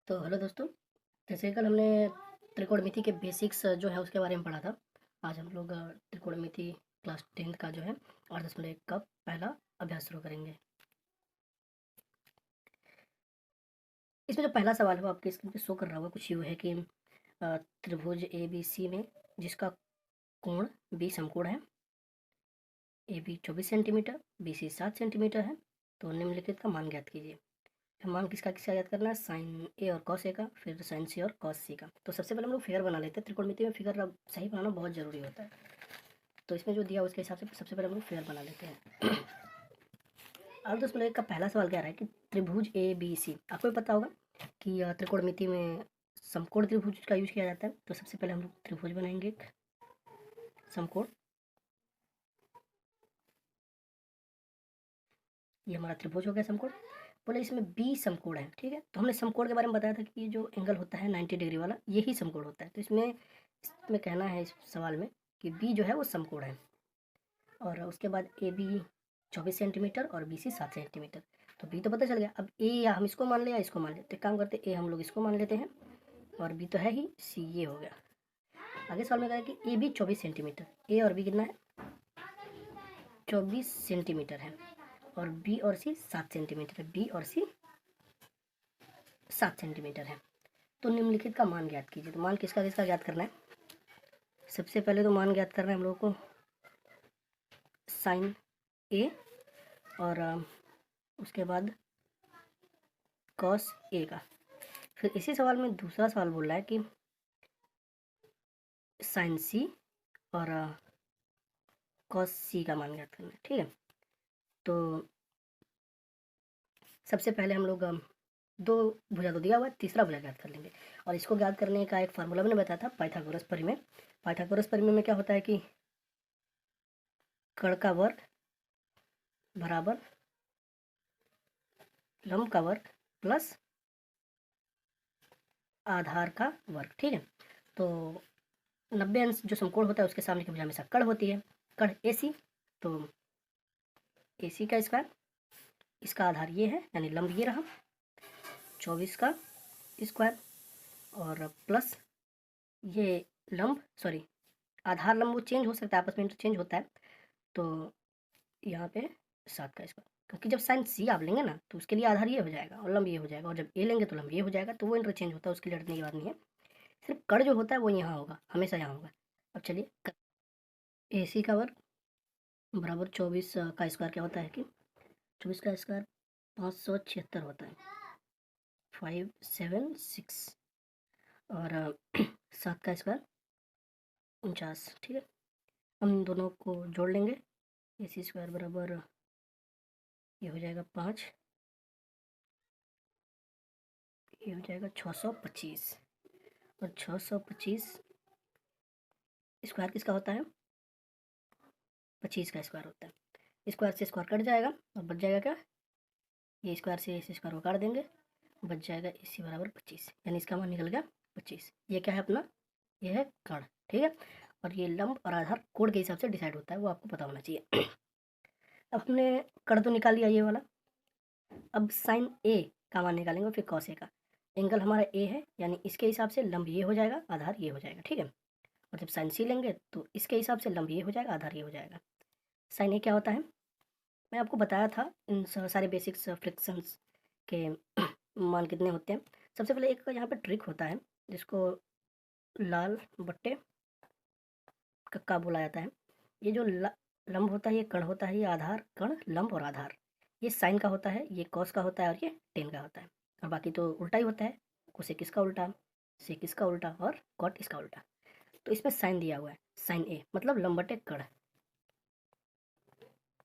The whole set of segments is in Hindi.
तो हेलो दोस्तों, जैसे कल हमने त्रिकोणमिति के बेसिक्स जो है उसके बारे में पढ़ा था। आज हम लोग त्रिकोणमिति क्लास 10th का जो है 8.1 का पहला अभ्यास शुरू करेंगे। इसमें जो पहला सवाल है वो आपके स्क्रीन पे शो कर रहा होगा, कुछ यूँ है कि त्रिभुज ए बी सी में जिसका कोण बी समकोण है, A B 24 centimetre, B C 7 centimetre है, तो निम्नलिखित का मान ज्ञात कीजिए। मान किसका किसका याद करना है, साइन ए और कॉस ए का, फिर साइन सी और कॉस सी का। तो सबसे पहले हम लोग फिगर बना लेते हैं। त्रिकोणमिति में फिगर सही बनाना बहुत ज़रूरी होता है। तो इसमें जो दिया उसके हिसाब से सबसे पहले हम लोग फिगर बना लेते हैं। अब दोस्तों एक का पहला सवाल क्या रहा है कि त्रिभुज ए बी सी, आपको भी पता होगा कि त्रिकोणमिति में समकोण त्रिभुज का यूज किया जाता है। तो सबसे पहले हम लोग त्रिभुज बनाएंगे, एक समकोण। ये हमारा त्रिभुज हो गया समकोण। बोले इसमें बी समकोण है, ठीक है। तो हमने समकोण के बारे में बताया था कि ये जो एंगल होता है 90 डिग्री वाला, यही समकोण होता है। तो इसमें कहना है इस सवाल में कि बी जो है वो समकोण है। और उसके बाद ए बी 24 सेंटीमीटर और बी सी 7 सेंटीमीटर। तो बी तो पता चल गया। अब ए या हम इसको मान ले या इसको मान लेते, एक काम करते, ए हम लोग इसको मान लेते हैं और बी तो है ही, सी ये हो गया। आगे सवाल में कहा कि ए बी 24 सेंटीमीटर, ए और बी कितना है 24 सेंटीमीटर है, और बी और सी 7 सेंटीमीटर है, बी और सी 7 सेंटीमीटर है। तो निम्नलिखित का मान ज्ञात कीजिए। तो मान किसका किसका ज्ञात करना है, सबसे पहले तो मान ज्ञात करना है हम लोगों को साइन ए, और उसके बाद कॉस ए का। फिर इसी सवाल में दूसरा सवाल बोल रहा है कि साइन सी और कॉस सी का मान ज्ञात करना है, ठीक है। तो सबसे पहले हम लोग दो भुजा तो दिया हुआ है, तीसरा भुजा ज्ञात कर लेंगे। और इसको ज्ञात करने का एक फार्मूला मैंने बताया था, पाइथागोरस प्रमेय। पाइथागोरस प्रमेय में क्या होता है कि कर्ण का वर्ग बराबर लंब का वर्ग प्लस आधार का वर्ग, ठीक है। तो 90 अंश जो समकोण होता है उसके सामने की भुजा हमेशा कर्ण होती है, कर्ण ए सी। तो ए सी का स्क्वायर, इसका आधार ये है यानी लंब ये रहा 24 का स्क्वायर, और प्लस ये लंब सॉरी आधार लंब वो चेंज हो सकता है, आपस में इंटरचेंज होता है। तो यहाँ पे 7 का स्क्वायर, क्योंकि जब साइन सी आप लेंगे ना तो उसके लिए आधार ये हो जाएगा और लंब ये हो जाएगा, और जब ए लेंगे तो लंब ये हो जाएगा। तो वो इंटरचेंज होता है, उसके लिए डरने की बात नहीं है। सिर्फ कर्ण जो होता है वो यहाँ होगा, हमेशा यहाँ होगा। अब चलिए, ए सी का वर्ग बराबर 24 का स्क्वायर क्या होता है कि 24 का स्क्वायर 576 होता है, 576, और 7 का स्क्वायर 49, ठीक है। हम इन दोनों को जोड़ लेंगे, ए सी स्क्वायर बराबर ये हो जाएगा 5, ये हो जाएगा 625, और 625 स्क्वायर किसका होता है 25 का स्क्वायर होता है। स्क्वायर से स्क्वायर कट जाएगा और बच जाएगा क्या, ये स्क्वायर से इस स्क्वायर को काट देंगे, बच जाएगा इसी बराबर 25, यानी इसका मान निकल गया 25। ये क्या है अपना, ये है कर्ण, ठीक है। और ये लंब और आधार कोण के हिसाब से डिसाइड होता है, वो आपको पता होना चाहिए। अब हमने कर्ण तो निकाल लिया ये वाला। अब साइन ए का मान निकालेंगे, फिर कॉस ए का। एंगल हमारा ए है यानी इसके हिसाब से लंब ये हो जाएगा, आधार ये हो जाएगा, ठीक है। और जब साइन सी लेंगे तो इसके हिसाब से लंब ये हो जाएगा, आधार ये हो जाएगा। साइन ए क्या होता है, मैं आपको बताया था इन सारे बेसिक्स फ्रिक्शंस के मान कितने होते हैं। सबसे पहले एक यहाँ पे ट्रिक होता है जिसको लाल बट्टे कक्का बोला जाता है। ये जो लंब होता है ये कर्ण होता है, ये आधार कर्ण लंब और आधार, ये साइन का होता है, ये कॉस का होता है, और ये टेन का होता है। और बाकी तो उल्टा ही होता है, कोसेक इसका उल्टा, सेक इसका उल्टा, और कॉट इसका उल्टा। तो इसमें साइन दिया हुआ है, साइन ए मतलब लंब बट्टे कर्ण,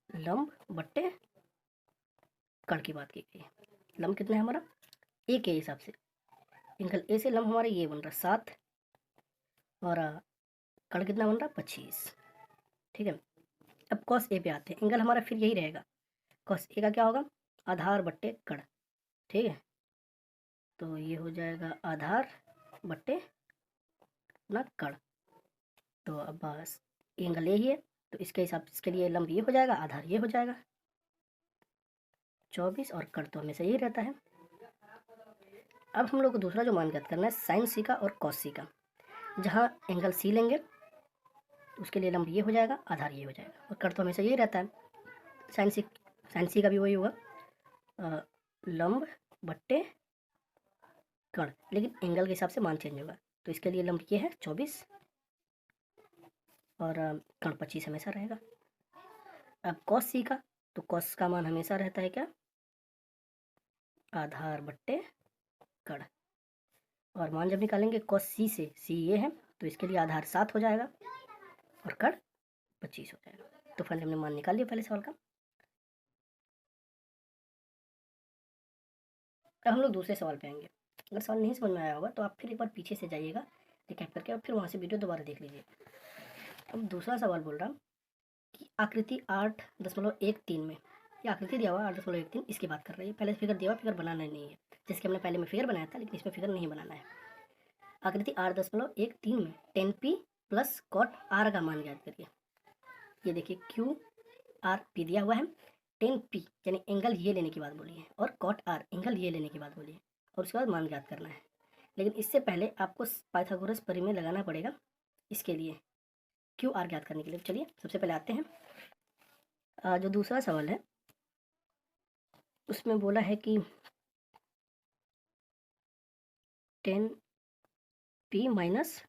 लंब बट्टे कर्ण की बात की गई है। लंब कितना है हमारा ए के हिसाब से, एंगल ए से लंब हमारे ये बन रहा 7, और कर्ण कितना बन रहा 25, ठीक है। अब कॉस ए पे आते हैं, एंगल हमारा फिर यही रहेगा, कॉस ए का क्या होगा आधार बट्टे कर्ण, ठीक है। तो ये हो जाएगा आधार बट्टे ना कर्ण। तो अब बस एंगल ए ही है तो इसके हिसाब से इसके लिए लंब ये हो जाएगा, आधार ये हो जाएगा 24, और कर्ण तो हमेशा यही रहता है। अब हम लोग को दूसरा जो मान ज्ञात करना है साइन सी का और कॉस सी का। जहाँ एंगल सी लेंगे उसके लिए लंब ये हो जाएगा, आधार ये हो जाएगा, और कट तो हमेशा यही रहता है। साइन सी का भी वही होगा, लंब बट्टे कण, लेकिन एंगल के हिसाब से मान चेंज होगा। तो इसके लिए लंब ये है 24 और कण 25 हमेशा रहेगा। अब कॉस सी का, तो कॉस का मान हमेशा रहता है क्या, आधार बट्टे कण, और मान जब निकालेंगे कॉस सी से, सी ये है तो इसके लिए आधार 7 हो जाएगा और कण 25 हो जाएगा। तो फाइनली हमने मान निकाल लिया पहले सवाल का। अब हम लोग दूसरे सवाल पे आएंगे। अगर सवाल नहीं समझ में आया होगा तो आप फिर एक बार पीछे से जाइएगा रिकैप करके और फिर वहाँ से वीडियो दोबारा देख लीजिए। अब दूसरा सवाल बोल रहा कि आकृति 8.13 में, ये आकृति दिया हुआ 8.13, इसकी बात कर रही है। पहले फिगर दिया हुआ, फिगर बनाना नहीं है, जिसके हमने पहले में फिगर बनाया था, लेकिन इसमें फिगर नहीं बनाना है। आकृति 8.13 में 10p प्लस कॉट आर का मान ज्ञात करिए। ये देखिए क्यू आर पी दिया हुआ है, 10p यानी एंगल ये लेने की बात बोली है, और कॉट आर एंगल ये लेने की बात बोली है, और उसके बाद मान ज्ञात करना है। लेकिन इससे पहले आपको पाइथागोरस प्रमेय लगाना पड़ेगा इसके लिए, क्यू आर ज्ञात करने के लिए। चलिए सबसे पहले आते हैं। जो दूसरा सवाल है उसमें बोला है कि 10p माइनस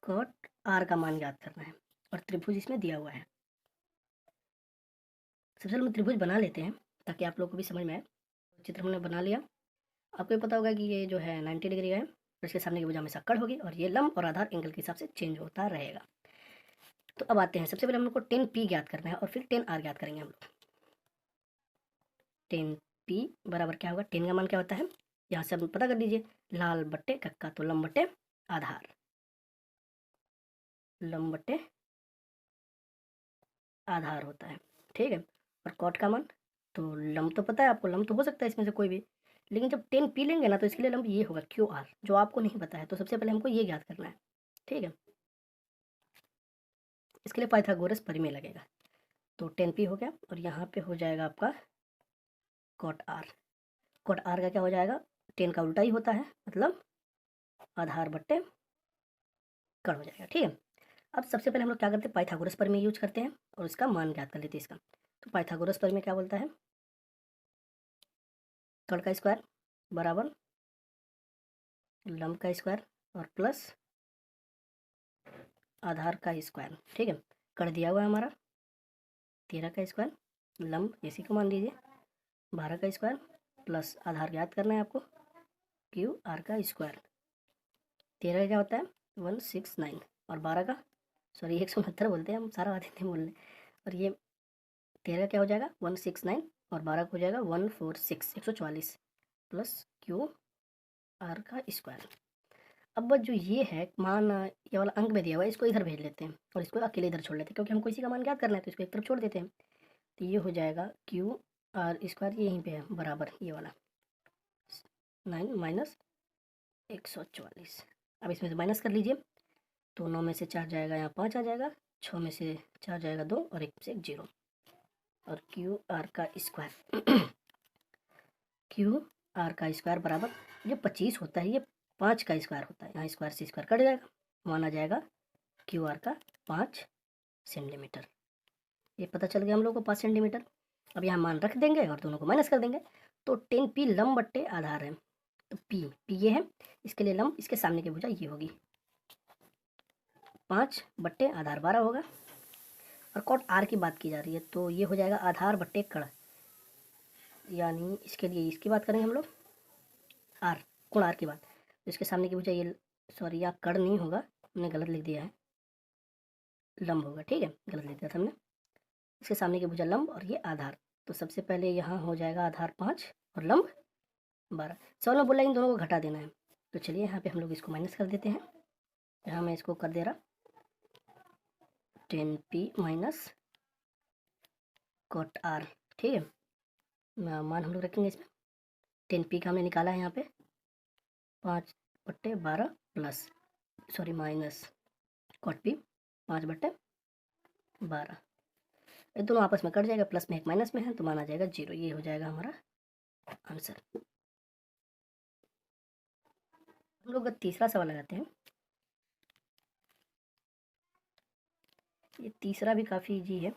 कॉट आर का मान ज्ञात करना है, और त्रिभुज इसमें दिया हुआ है। सबसे पहले हम त्रिभुज बना लेते हैं ताकि आप लोग को भी समझ में आए। चित्र हमने बना लिया। आपको ये पता होगा कि ये जो है 90 डिग्री का है, और इसके सामने की भुजा हमेशा कड़ होगी, और ये लंब और आधार एंगल के हिसाब से चेंज होता रहेगा। तो अब आते हैं, सबसे पहले हम लोग को 10p ज्ञात करना है और फिर 10r ज्ञात करेंगे हम लोग। 10p बराबर क्या होगा, 10 का मान क्या होता है, यहाँ से आप पता कर लीजिए, लाल बट्टे कक्का, तो लंब बट्टे आधार, लंब बट्टे आधार होता है, ठीक है। और कॉट का मान, तो लंब तो पता है आपको, लंब तो हो सकता है इसमें से कोई भी, लेकिन जब 10p लेंगे ना तो इसके लिए लंब ये होगा क्यू आर, जो आपको नहीं पता है। तो सबसे पहले हमको ये ज्ञात करना है, ठीक है। इसके लिए पाइथागोरस प्रमेय लगेगा। तो 10p हो गया, और यहाँ पे हो जाएगा आपका कॉट आर। कॉट आर का क्या हो जाएगा, 10 का उल्टा ही होता है, मतलब आधार बट्टे कण हो जाएगा, ठीक है। अब सबसे पहले हम लोग क्या करते हैं, पाइथागोरस प्रमेय यूज करते हैं और इसका मान ज्ञात कर लेते हैं इसका। तो पाइथागोरस प्रमेय क्या बोलता है, कण का स्क्वायर बराबर लंब का स्क्वायर और प्लस आधार का स्क्वायर, ठीक है। कण दिया हुआ है हमारा 13 का स्क्वायर, लंब इसी को मान लीजिए 12 का स्क्वायर, प्लस आधार ज्ञात करना है आपको क्यू आर का स्क्वायर। 13 का क्या होता है 169, और 12 का, सॉरी 169 बोलते हैं हम, सारा बात नहीं बोल रहे। और ये 13 क्या हो जाएगा 169, और 12 को हो जाएगा 146, 144, प्लस क्यू आर का स्क्वायर। अब जो ये है मान, ये वाला अंक में दिया हुआ है, इसको इधर भेज लेते हैं और इसको अकेले इधर छोड़ लेते हैं, क्योंकि हमको इसी का मान ज्ञात करना है, तो इसको एक तरफ छोड़ देते हैं। तो ये हो जाएगा क्यू आर स्क्वायर, ये यहीं पे है बराबर, ये वाला 9 माइनस 144। अब इसमें से माइनस कर लीजिए, तो 9 में से 4 जाएगा, यहाँ 5 आ जाएगा, 6 में से 4 जाएगा 2, और 1 से 1 0, और क्यू आर का स्क्वायर क्यू आर का स्क्वायर बराबर, जो 25 होता है ये 5 का स्क्वायर होता है, यहाँ स्क्वायर से स्क्वायर कट जाएगा, माना जाएगा क्यू आर का 5 सेंटीमीटर। ये पता चल गया हम लोग को 5 सेंटीमीटर। अब यहाँ मान रख देंगे और दोनों को माइनस कर देंगे, तो 10p लंब बट्टे आधार है, तो p ये है, इसके लिए लंब, इसके सामने की भुजा ये होगी, 5 बट्टे आधार 12 होगा। और कॉट आर की बात की जा रही है, तो ये हो जाएगा आधार बट्टे कण, यानी इसके लिए इसकी बात करेंगे हम लोग, आर कोण आर की बात, तो इसके सामने की भुजा ये, सॉरी यहाँ कण नहीं होगा, हमने गलत लिख दिया है, लंब होगा, ठीक है, गलत लिख दिया था हमने। इसके सामने की भुजा लंब और ये आधार, तो सबसे पहले यहाँ हो जाएगा आधार 5 और लंब 12। सवाल में बोला इन दोनों को घटा देना है, तो चलिए यहाँ पे हम लोग इसको माइनस कर देते हैं। यहाँ मैं इसको कर दे रहा 10p माइनस कॉट आर, ठीक है। मान हम लोग रखेंगे इसमें, 10p का हमने निकाला है यहाँ पे 5 बट्टे 12 plus, sorry minus cot p 5 बट्टे 12, ये दोनों आपस में कट जाएगा, प्लस में एक माइनस में है तो माना जाएगा 0। ये हो जाएगा हमारा आंसर। हम लोग तीसरा सवाल लगाते हैं। ये तीसरा भी काफ़ी इजी है।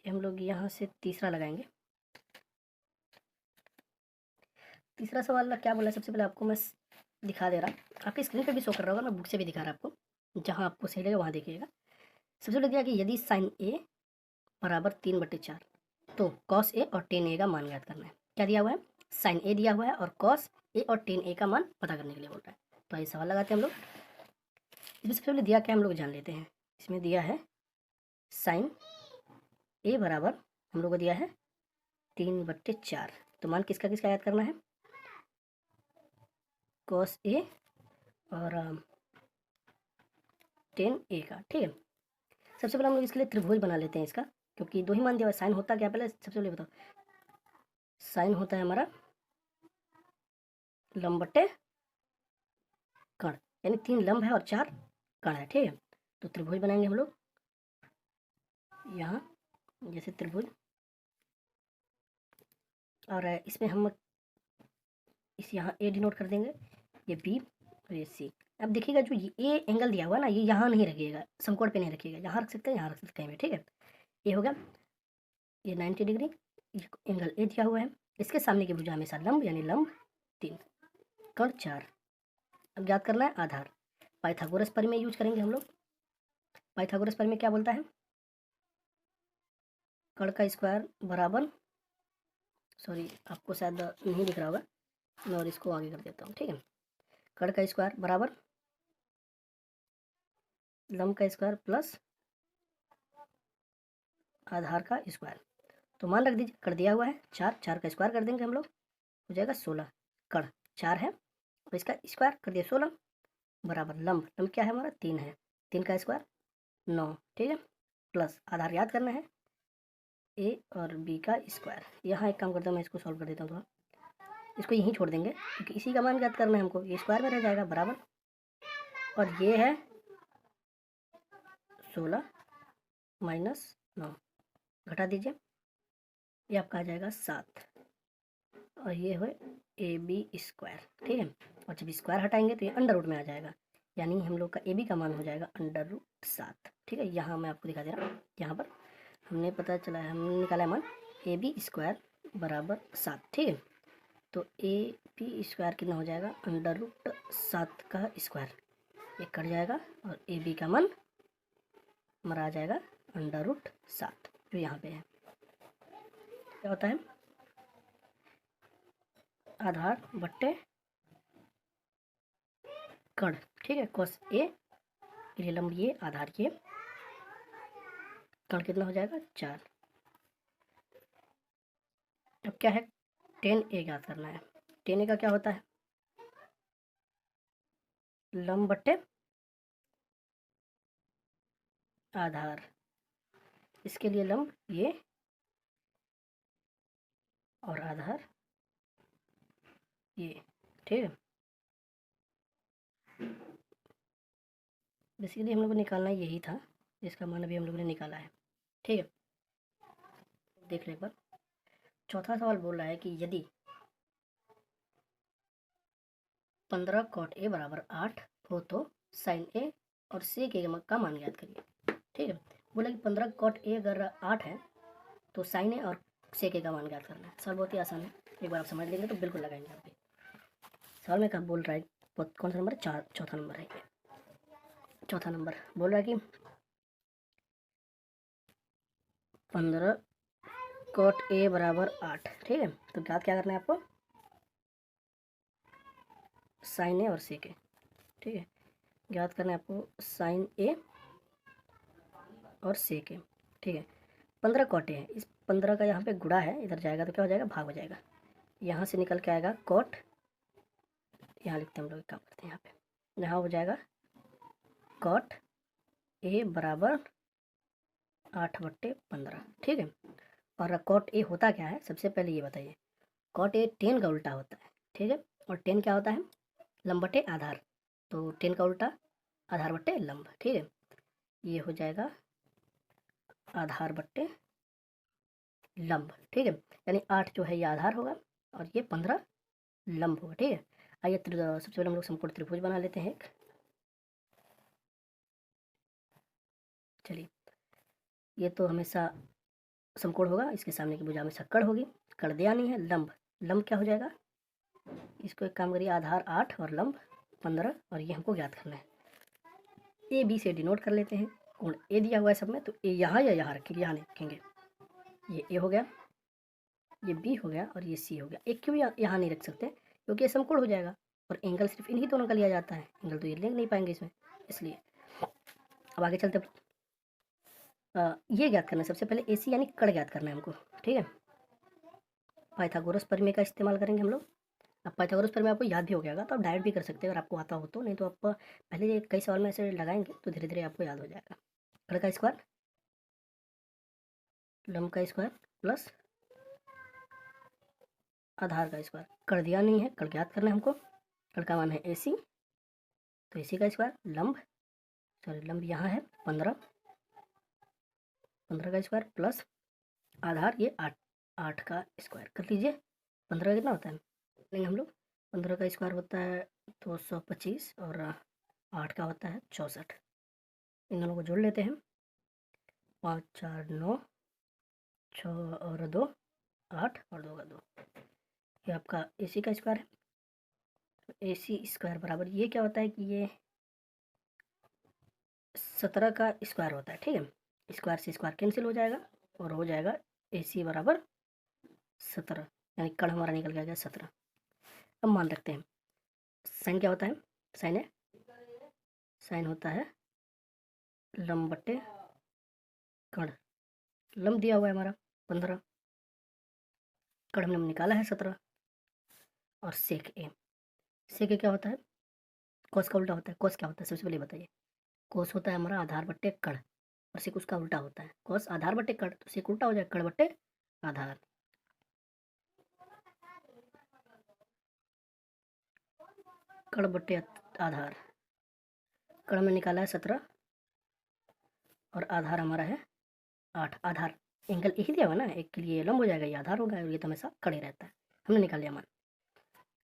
हम लोग यहाँ से तीसरा लगाएंगे। तीसरा सवाल क्या बोला है, सबसे पहले आपको मैं दिखा दे रहा, आपकी स्क्रीन पे भी शो कर रहा होगा, मैं बुक से भी दिखा रहा आपको, जहाँ आपको सही लगेगा वहाँ देखिएगा। सबसे पहले दिया कि यदि साइन ए बराबर 3/4 तो कॉस ए और टेन ए का मान ज्ञात करना है। क्या दिया हुआ है, साइन ए दिया हुआ है और कॉस ए और टेन ए का मान पता करने के लिए बोल रहा है। तो ये सवाल लगाते हैं हम लोग। इसमें सबसे पहले दिया क्या हम लोग जान लेते हैं। इसमें दिया है साइन ए बराबर हम लोग को दिया है 3/4, तो मान किसका किसका याद करना है, कॉस ए और टेन ए का। ठीक है, सबसे पहले हम लोग इसके लिए त्रिभुज बना लेते हैं इसका, क्योंकि दो ही मान दिया हुआ है। साइन होता क्या, पहले सबसे पहले बताओ, साइन होता है हमारा लंब बट्टे कण, यानी 3 लंब है और 4 कण है। ठीक है, तो त्रिभुज बनाएंगे हम लोग यहाँ, जैसे त्रिभुज, और इसमें हम इस यहाँ ए डिनोट कर देंगे, ये बी और ये सी। अब देखिएगा जो ये एंगल दिया हुआ है ना, ये यहाँ नहीं रखिएगा, समकोण पे नहीं रखिएगा, यहाँ रख सकते हैं, यहाँ रख सकते हैं कहीं भी। ठीक है, ये हो गया, ये 90 डिग्री एंगल ए दिया हुआ है। इसके सामने की भुजा हमेशा लंब, यानी लंब 3 कण 4। अब याद करना है आधार, पाइथागोरस प्रमेय यूज करेंगे हम लोग। पाइथागोरस प्रमेय क्या बोलता है, कण का स्क्वायर बराबर, सॉरी आपको शायद नहीं दिख रहा होगा, मैं और इसको आगे कर देता हूँ। ठीक है, कण का स्क्वायर बराबर लंब का स्क्वायर प्लस आधार का स्क्वायर। तो मान रख दीजिए, कर दिया हुआ है 4, 4 का स्क्वायर कर देंगे हम लोग, हो जाएगा 16। कण 4 है और इसका स्क्वायर कर दिया 16 बराबर लंब, लंब क्या है हमारा 3 है, 3 का स्क्वायर 9। ठीक है, प्लस आधार याद करना है ए और बी का स्क्वायर। यहाँ एक काम करता हूँ, मैं इसको सॉल्व कर देता हूँ थोड़ा, इसको यहीं छोड़ देंगे क्योंकि इसी का मान ज्ञात करना है हमको। ये स्क्वायर में रह जाएगा बराबर, और ये है 16 माइनस 9, घटा दीजिए, ये आपका आ जाएगा 7, और ये है ए बी स्क्वायर। ठीक है, और जब स्क्वायर हटाएंगे तो ये अंडर रूट में आ जाएगा, यानी हम लोग का ए बी का मान हो जाएगा √7। ठीक है, यहाँ मैं आपको दिखा दे रहा हूँ, यहाँ पर हमने पता चला है, हमने निकाला है मान ए बी स्क्वायर बराबर 7। ठीक है, तो ए बी स्क्वायर कितना हो जाएगा, √7 का स्क्वायर, ये कट जाएगा और ए बी का मान हमारा आ जाएगा √7, जो यहाँ पे है। क्या होता है, आधार बट्टे कण। ठीक है, कॉस ए के लिए लंब ये, आधार ये, कण कितना हो जाएगा 4। अब क्या है, टेन ए याद करना है। टेन ए का क्या होता है, लंब बट्टे आधार, इसके लिए लंब ये और आधार ये। ठीक है, बेसिकली हम लोग को निकालना यही था, जिसका मान अभी हम लोगों ने निकाला है। ठीक है, देख ले एक बार। चौथा सवाल बोल रहा है कि यदि 15 कॉट ए बराबर 8 हो तो साइन ए और सेक ए का मान ज्ञात करिए। ठीक है, बोला कि 15 कॉट ए अगर 8 है तो साइन ए और सेक ए का मान ज्ञात करना है। सवाल बहुत ही आसान है, एक बार आप समझ लेंगे तो बिल्कुल लगाएंगे आप भी। सवाल में कब बोल रहा है, कौन सा नंबर है, चौथा नंबर है ये। चौथा नंबर बोल रहा है कि 15 कॉट ए बराबर 8। ठीक है, तो ज्ञात क्या करना है आपको, साइन ए और सेक ए। ठीक है, ज्ञात करना है आपको साइन ए और सेक ए। ठीक है, 15 कॉट ए है, इस 15 का यहाँ पे गुणा है, इधर जाएगा तो क्या हो जाएगा, भाग हो जाएगा, यहाँ से निकल के आएगा कॉट, यहाँ लिखते हैं हम लोग, काम करते हैं यहाँ पे, यहाँ हो जाएगा कॉट ए बराबर 8/15। ठीक है, और कॉट ए होता क्या है, सबसे पहले ये बताइए, कॉट ए 10 का उल्टा होता है। ठीक है, और 10 क्या होता है, लंब बटे आधार, तो 10 का उल्टा आधार बट्टे लंब। ठीक है, ये हो जाएगा आधार बट्टे लंब। ठीक है, यानी 8 जो है ये आधार होगा और ये 15 लंब होगा। ठीक है, आइए सबसे पहले हम लोग समकोण त्रिभुज बना लेते हैं एक। चलिए, ये तो हमेशा समकोण होगा, इसके सामने की भुजा हमेशा कड़ होगी, कड़ दिया नहीं है। लंब, लंब क्या हो जाएगा, इसको एक काम करिए, आधार 8 और लंब 15, और ये हमको ज्ञात करना है। ए बी से डिनोट कर लेते हैं। कोण ए दिया हुआ है सब में, तो ए यहाँ या यहाँ रखेंगे, यहाँ नहीं रखेंगे। ये ए हो गया, ये बी हो गया, और ये सी हो गया। एक क्यों यहाँ नहीं रख सकते, क्योंकि ये समकोण हो जाएगा, और एंगल सिर्फ इन्हीं दोनों का लिया जाता है, एंगल तो ये ले नहीं पाएंगे इसमें, इसलिए। अब आगे चलते, ये ज्ञात करना है सबसे पहले, ए सी यानी कड़ ज्ञात करना है हमको। ठीक है, पाइथागोरस प्रमेय का इस्तेमाल करेंगे हम लोग। अब पाइथागोरस प्रमेय आपको याद भी हो गया तो आप डायरेक्ट भी कर सकते हैं अगर आपको आता हो तो, नहीं तो आप पहले कई सवाल में ऐसे लगाएंगे तो धीरे धीरे आपको याद हो जाएगा। कड़ का स्क्वायर, लंब का स्क्वायर प्लस आधार का स्क्वायर। कड़ दिया नहीं है, कड़ ज्ञात करना है हमको। कड़ का मान है ए सी, तो ए सी का स्क्वायर, लंब यहाँ है 15 का स्क्वायर प्लस आधार ये 8 का स्क्वायर कर लीजिए। 15 का कितना होता है लेंगे हम लोग, 15 का स्क्वायर होता है 225 और 8 का होता है 64। इन दोनों को जोड़ लेते हैं, 5 4 9, 6 और 2 8 और 2 का 2, ये आपका ए सी का स्क्वायर है। ए सी स्क्वायर बराबर ये क्या होता है कि ये 17 का स्क्वायर होता है। ठीक है, स्क्वायर से स्क्वायर कैंसिल हो जाएगा और हो जाएगा ए सी बराबर 17, यानी कड़ हमारा निकल गया 17। अब मान रखते हैं, साइन क्या होता है, साइन होता है लंब बट्टे कड़। लंब दिया हुआ है हमारा 15, कड़ हमने निकाला है 17, और सेक ए क्या होता है, कोस का उल्टा होता है। कोस क्या होता है सबसे पहले बताइए, कोस होता है हमारा आधार बट्टे कड़, और सेक उसका उल्टा होता है। कोस आधार बट्टे कड़, तो सेक उल्टा हो जाएगा कड़ बट्टे आधार। कड़ बट्टे आधार, कड़ में निकाला है 17 और आधार हमारा है 8। आधार एंगल यही दिया हुआ ना, एक के लिए लंब हो जाएगा, ये आधार होगा, और ये तो हमेशा खड़े रहता है। हमने निकाल लिया मान।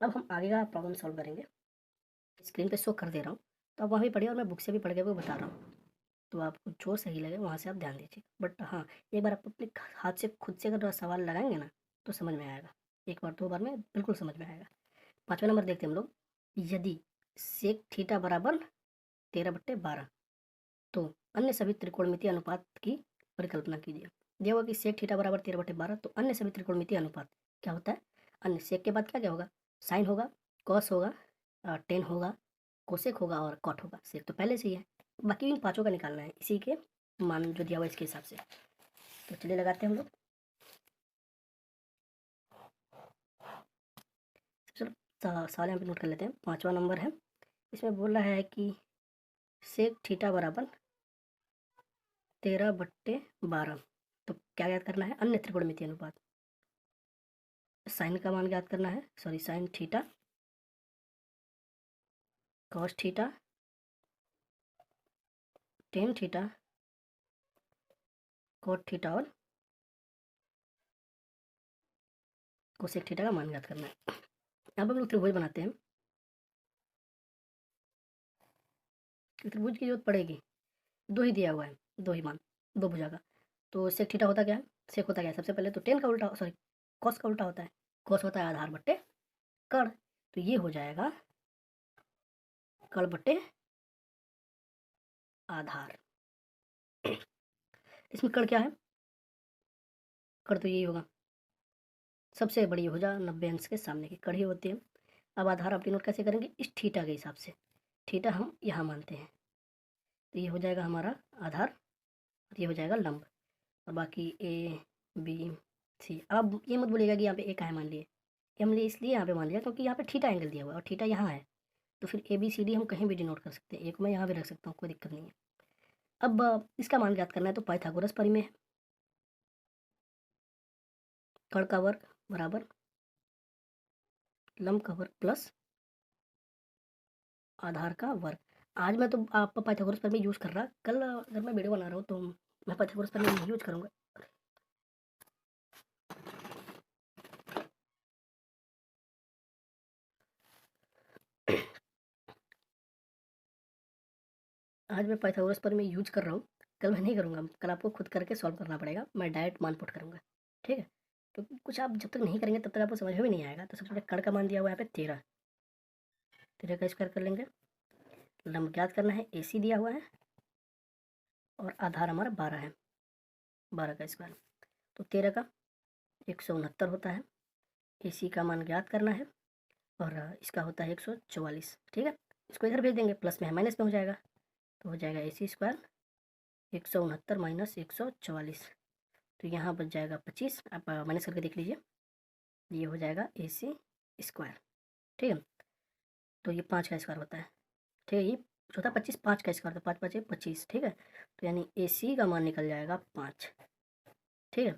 अब हम आगे का प्रॉब्लम सॉल्व करेंगे, स्क्रीन पे शो कर दे रहा हूँ, तो आप वहाँ भी पढ़िए और मैं बुक से भी पढ़ के वो बता रहा हूँ, तो आपको जो सही लगे वहाँ से आप ध्यान दीजिए। बट हाँ, एक बार आप अपने हाथ से खुद से अगर सवाल लगाएंगे ना तो समझ में आएगा, एक बार 2 बार में बिल्कुल समझ में आएगा। 5वां नंबर देखते हैं हम लोग, यदि सेक थीटा बराबर 13/12 तो अन्य सभी त्रिकोणमितीय अनुपात की परिकल्पना कीजिए। दिया हुआ कि सेक थीटा बराबर 13/12, तो अन्य सभी त्रिकोणमितीय अनुपात क्या होता है, अन्य सेक के बाद क्या क्या होगा, साइन होगा, कॉस होगा, टेन होगा, कोसेक होगा और कॉट होगा। सेक तो पहले से ही है, बाकी इन पाँचों का निकालना है इसी के मान जो दिया हुआ इसके हिसाब से। तो चलिए लगाते हैं हम लोग। चलो सवाल यहाँ पे नोट कर लेते हैं। 5वां नंबर है, इसमें बोल रहा है कि सेक थीटा बराबर 13/12, तो क्या याद करना है, अन्य त्रिकोणमितीय अनुपात। साइन का मान याद करना है, sine theta, cos theta, tan theta, cot theta और कोसेक थीटा का मान याद करना है। यहाँ पर हम लोग त्रिभुज बनाते हैं, त्रिभुज की जरूरत पड़ेगी, 2 ही दिया हुआ है, 2 ही मान, 2 भुजा का। तो सेक थीटा होता क्या है, सेक होता क्या है, सबसे पहले तो टेन का उल्टा, कॉस का उल्टा होता है। कॉस होता है आधार बट्टे कड़, तो ये हो जाएगा कड़ बट्टे आधार। इसमें कड़ क्या है, कड़ तो यही होगा, सबसे बड़ी भुजा 90 अंश के सामने की कड़ी होती है। अब आधार आप नोट कैसे करेंगे, इस थीटा के हिसाब से, थीटा हम यहाँ मानते हैं, तो ये हो जाएगा हमारा आधार और ये हो जाएगा लंब, और बाकी ए बी सी। अब ये मत बोलिएगा कि यहाँ पे ए का है मान लिए, ये हमने इसलिए यहाँ पे मान लिया क्योंकि यहाँ पे थीटा एंगल दिया हुआ है और थीटा यहाँ है, तो फिर ए बी सी डी हम कहीं भी डिनोट कर सकते हैं, एक मैं यहाँ भी रख सकता हूँ, कोई दिक्कत नहीं है। अब इसका मान ज्ञात करना है, तो पाइथागोरस प्रमेय है, कड़ का वर्ग बराबर लंब का वर्ग प्लस आधार का वर्ग। आज मैं तो आप पाइथागोरस प्रमेय यूज़ कर रहा, कल अगर मैं वीडियो बना रहा हूँ तो मैं पाइथागोरस प्रमेय नहीं यूज़ करूँगा। आज मैं पाइथागोरस पर मैं यूज कर रहा हूँ, कल मैं नहीं करूँगा, कल आपको खुद करके सॉल्व करना पड़ेगा, मैं डायरेक्ट मान पुट करूँगा, ठीक है। क्योंकि कुछ आप जब तक नहीं करेंगे तब तक आपको समझ में भी नहीं आएगा। तो सबसे पहले कण का मान दिया हुआ है यहाँ पे 13, 13 का स्क्वायर कर लेंगे। लंब ज्ञात करना है, AC दिया हुआ है और आधार हमारा 12 है, 12 का स्क्वायर। तो 13 का 169 होता है, AC का मान ज्ञात करना है और इसका होता है 144, ठीक है। इसको इधर भेज देंगे, प्लस में है माइनस में हो जाएगा, तो हो जाएगा AC स्क्वायर 169 माइनस 144, तो यहाँ बच जाएगा 25। आप माइनस करके देख लीजिए, ये हो जाएगा AC स्क्वायर, ठीक है। तो ये 5 का स्क्वायर होता है, ठीक है। ये चौथा 25, 5 का स्क्वायर, तो 5 5 25, ठीक है। तो यानी AC का मान निकल जाएगा 5, ठीक है।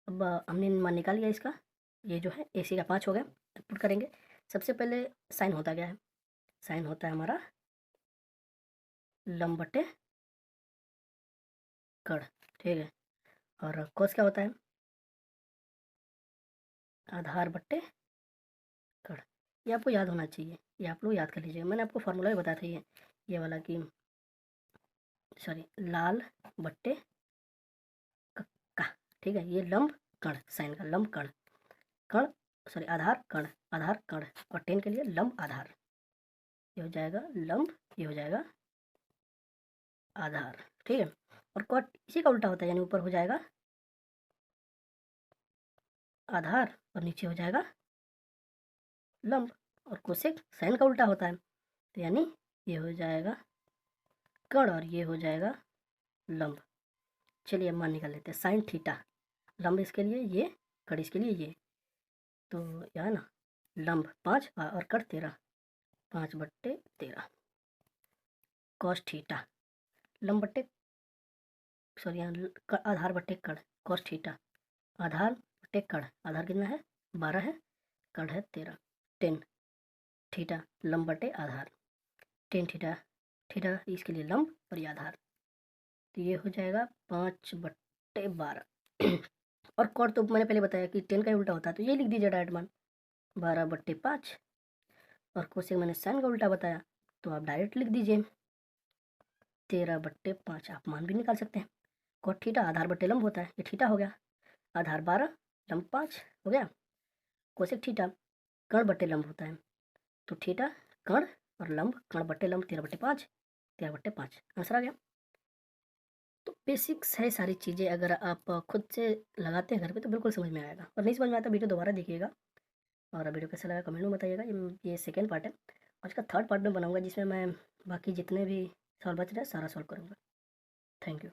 अब हमने मान निकाल लिया इसका, ये जो है AC का 5 हो गया। पुट करेंगे, सबसे पहले साइन होता क्या है, साइन होता है हमारा लंब बटे कण, ठीक है। और कॉस क्या होता है, आधार बट्टे कण। ये आपको याद होना चाहिए, ये आप लोग याद कर लीजिएगा। मैंने आपको फार्मूला भी बताया था ये वाला कि सॉरी लाल बट्टे का, ठीक है। ये लंब कण, साइन का लंब कण, कण सॉरी आधार कण, आधार कण, और 10 के लिए लंब आधार, ये हो जाएगा लंब, ये हो जाएगा आधार, ठीक है। और कॉट इसी का उल्टा होता है, यानी ऊपर हो जाएगा आधार और नीचे हो जाएगा लंब, और कोसेक साइन का उल्टा होता है, तो यानी ये हो जाएगा कण और ये हो जाएगा लंब। चलिए अब मान निकाल लेते हैं, साइन थीटा, लंब इसके लिए ये, कण इसके लिए ये, तो यहाँ ना लंब 5 और कण 13, 5 बट्टे 13, कॉस थीटा लंब बट्टे सॉरी यहाँ आधार बट्टे कण, कॉस थीटा आधार बट्टे कण, आधार कितना है 12 है, कण है 13, 10 थीटा लंब बटे आधार, 10 थीटा, थीटा इसके लिए लंब और ये आधार, तो ये हो जाएगा 5 बट्टे 12। और कॉट तो मैंने पहले बताया कि 10 का ही उल्टा होता है, तो ये लिख दीजिए डायरेक्ट मान 12 बट्टे 5, और कोसेक मैंने साइन का उल्टा बताया, तो आप डायरेक्ट लिख दीजिए 13 बट्टे 5, आप मान भी निकाल सकते हैं। कॉट थीटा आधार बट्टे लंब होता है, ये थीटा हो गया, आधार 12 लंब 5 हो गया। कोसेक थीटा कण बट्टे लंब होता है, तो थीटा कण और लंब, कण बट्टे लंब 13 बट्टे 5, 13 बट्टे 5 आंसर आ गया। तो बेसिक्स है सारी चीज़ें, अगर आप खुद से लगाते हैं घर पे तो बिल्कुल समझ में आएगा, और नहीं समझ में आता वीडियो दोबारा देखिएगा। और वीडियो कैसा लगा कमेंट में बताइएगा। ये सेकेंड पार्ट है, और इसका थर्ड पार्ट में बनाऊंगा जिसमें मैं बाकी जितने भी सवाल बच रहे हैं सारा सॉल्व करूँगा। Thank you.